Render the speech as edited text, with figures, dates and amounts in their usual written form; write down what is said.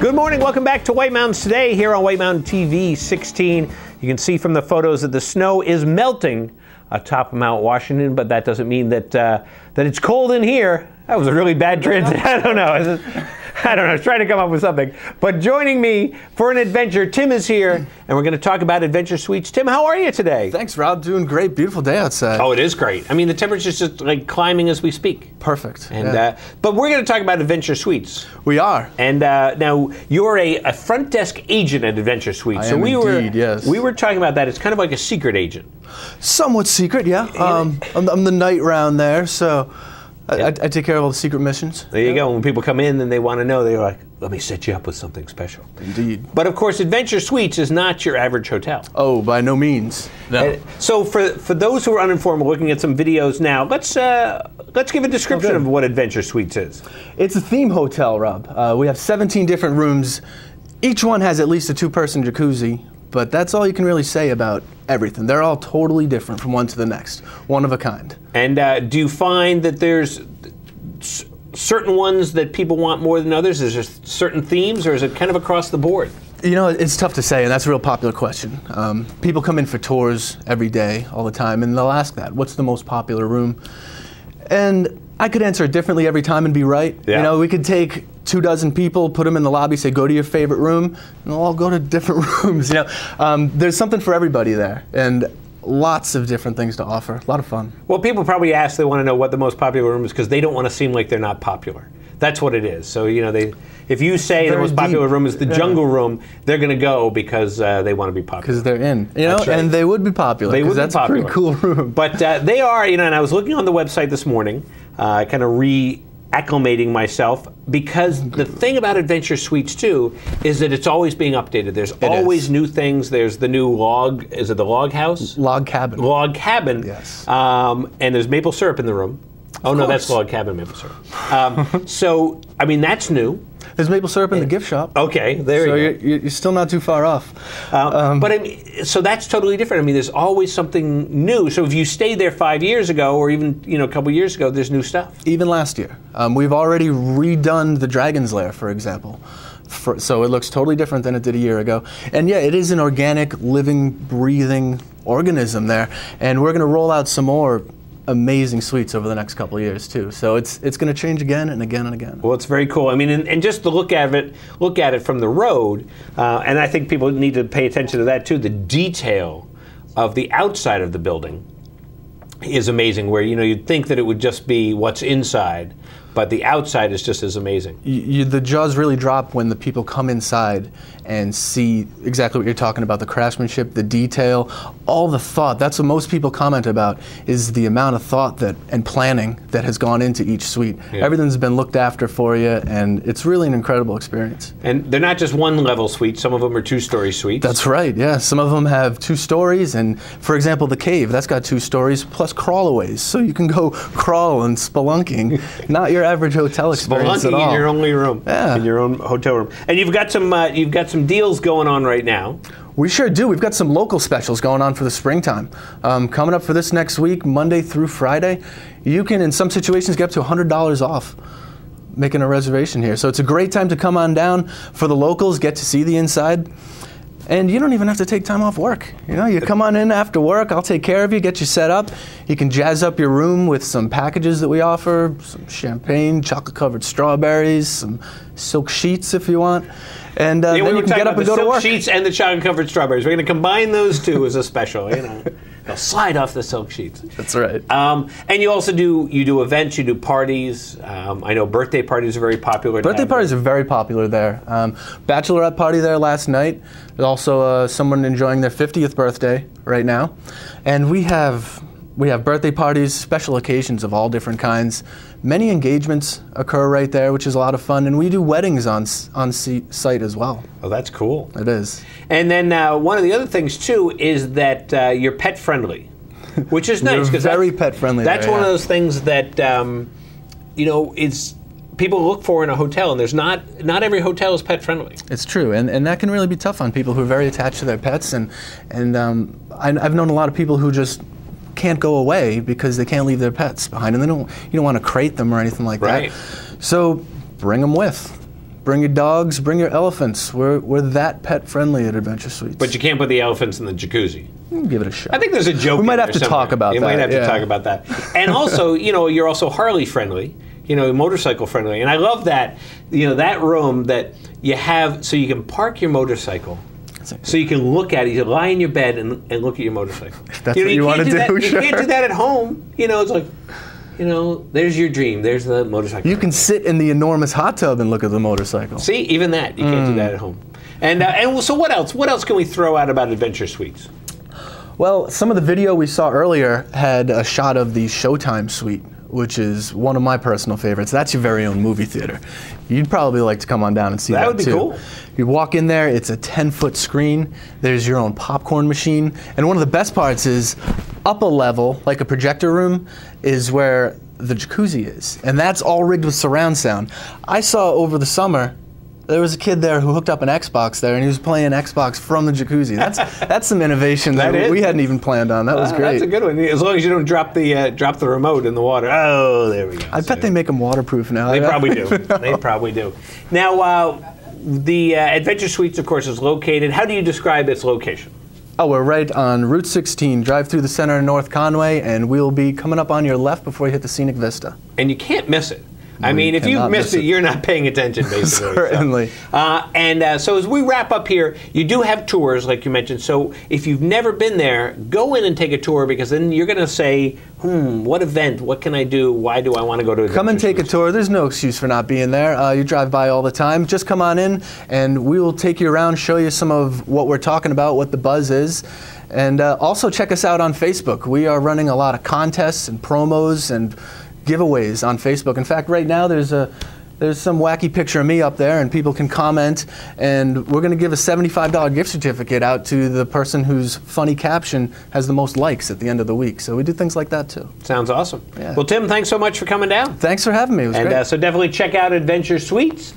Good morning. Welcome back to White Mountains Today here on White Mountain TV 16. You can see from the photos that the snow is melting atop Mount Washington, but that doesn't mean that that it's cold in here. That was a really bad transit. I don't know. I was trying to come up with something. But joining me for an adventure, Tim is here, and we're going to talk about Adventure Suites. Tim, how are you today? Thanks, Rob. Doing great. Beautiful day outside. Oh, it is great. I mean, the temperature's just like climbing as we speak. Perfect. And but we're going to talk about Adventure Suites. We are. And now you're a front desk agent at Adventure Suites. I am indeed, yes. We were talking about that. It's kind of like a secret agent. Somewhat secret, yeah. I'm the night round there, so I take care of all the secret missions. There you go. When people come in and they want to know, they're like, let me set you up with something special. Indeed. But of course, Adventure Suites is not your average hotel. Oh, by no means. No. So for those who are uninformed, we're looking at some videos now. Let's give a description of what Adventure Suites is. It's a theme hotel, Rob. We have 17 different rooms. Each one has at least a two-person jacuzzi, but that's all you can really say about everything. They're all totally different from one to the next, one of a kind. And do you find that there's certain ones that people want more than others? Is there certain themes, or is it kind of across the board? You know, it's tough to say, and that's a real popular question. People come in for tours every day, all the time, and they'll ask that, what's the most popular room? And I could answer it differently every time and be right. Yeah. You know, we could take 24 people, put them in the lobby, say, go to your favorite room, and they'll all go to different rooms. You know, there's something for everybody there, and lots of different things to offer. A lot of fun. Well, people probably ask, they want to know what the most popular room is because they don't want to seem like they're not popular. That's what it is. So, you know, if you say the most popular room is the jungle room, they're going to go because they want to be popular. Because they're in, you know, and they would be popular. They would be that's popular. A pretty cool room. But they are, you know, and I was looking on the website this morning, kind of reacclimating myself, because the thing about Adventure Suites too is that it's always being updated. There's always new things. There's the new is it the log house? Log cabin. Log cabin. Yes. And there's maple syrup in the room. Oh, no, that's log cabin maple syrup. So, I mean, that's new. There's maple syrup in the gift shop. Okay, there you go. So you're still not too far off. But I mean, so that's totally different. I mean, there's always something new. So if you stayed there 5 years ago, or even a couple years ago, there's new stuff. Even last year, we've already redone the Dragon's Lair, for example. So it looks totally different than it did a year ago. And yeah, it is an organic, living, breathing organism there. And we're going to roll out some more amazing suites over the next couple of years too. So it's going to change again and again and again. Well, it's very cool. I mean, and just to look at it from the road, and I think people need to pay attention to that too. The detail of the outside of the building is amazing. Where you'd think that it would just be what's inside, but the outside is just as amazing. The jaws really drop when the people come inside and see exactly what you're talking about, the craftsmanship, the detail, all the thought. That's what most people comment about, is the amount of thought and planning that has gone into each suite. Yeah. Everything's been looked after for you, and it's really an incredible experience. And they're not just one-level suites. Some of them are two-story suites. That's right, yeah. Some of them have 2 stories, and for example, the cave, that's got 2 stories plus crawlaways, so you can go crawl and spelunking. Not your average hotel experience at all. Spelunking in your only room, in your own hotel room. And you've got some deals going on right now. We sure do. We've got some local specials going on for the springtime. Coming up for this next week, Monday through Friday, you can, in some situations, get up to $100 off making a reservation here. So it's a great time to come on down for the locals, get to see the inside. And you don't even have to take time off work. You know, you come on in after work, I'll take care of you, get you set up. You can jazz up your room with some packages that we offer, some champagne, chocolate-covered strawberries, some silk sheets if you want. And then you can get up and go to work. The silk sheets and the chocolate-covered strawberries. We're going to combine those two as a special, They'll slide off the silk sheets. That's right. And you also do events, you do parties. I know birthday parties are very popular. Birthday parties are very popular there. Bachelorette party there last night. There's also someone enjoying their 50th birthday right now. And we have birthday parties, special occasions of all different kinds. Many engagements occur right there, which is a lot of fun, and we do weddings on site as well. Oh, that's cool. It is. And then one of the other things too is that you're pet friendly, which is nice. We're very pet friendly. That's one of those things that is people look for in a hotel, and there's not every hotel is pet friendly. It's true, and that can really be tough on people who are very attached to their pets, and I've known a lot of people who just can't go away because they can't leave their pets behind, and you don't want to crate them or anything like that. So bring them with. Bring your dogs, bring your elephants. We're that pet friendly at Adventure Suites. But you can't put the elephants in the jacuzzi. Give it a shot. I think there's a joke. We might have to talk about that. You might have to talk about that. And also, you're also Harley friendly, motorcycle friendly. And I love that, that room that you have so you can park your motorcycle. So you can look at it, you lie in your bed and look at your motorcycle. That's what you want to do, sure. You can't do that at home. It's like, there's your dream. There's the motorcycle. You can sit in the enormous hot tub and look at the motorcycle. See, even that. You can't do that at home. And so what else? What else can we throw out about Adventure Suites? Well, some of the video we saw earlier had a shot of the Showtime Suite, which is one of my personal favorites. That's your very own movie theater. You'd probably like to come on down and see that too. That would be cool. You walk in there, it's a 10-foot screen. There's your own popcorn machine. And one of the best parts is up a level, like a projector room, is where the jacuzzi is. And that's all rigged with surround sound. I saw over the summer, there was a kid there who hooked up an Xbox there, and he was playing Xbox from the jacuzzi. That's some innovation that we hadn't even planned on. That was great. That's a good one. As long as you don't drop the remote in the water. Oh, there we go. I bet they make them waterproof now. They probably do. They probably do. Now, the Adventure Suites, of course, is located. How do you describe its location? Oh, we're right on Route 16. Drive through the center of North Conway, and we'll be coming up on your left before you hit the scenic vista. And you can't miss it. I mean, if you've missed it, you're not paying attention, basically. Certainly. So as we wrap up here, you do have tours, like you mentioned. So if you've never been there, go in and take a tour, because then you're going to say, what event? What can I do? Why do I want to go to Adventure Come and take a tour. There's no excuse for not being there. You drive by all the time. Just come on in, and we will take you around, show you some of what we're talking about, what the buzz is. And also check us out on Facebook. We are running a lot of contests and promos and giveaways on Facebook. In fact, right now there's some wacky picture of me up there, and people can comment, and we're going to give a $75 gift certificate out to the person whose funny caption has the most likes at the end of the week. So we do things like that too. Sounds awesome. Yeah. Well, Tim, thanks so much for coming down. Thanks for having me. It was great. So definitely check out Adventure Suites.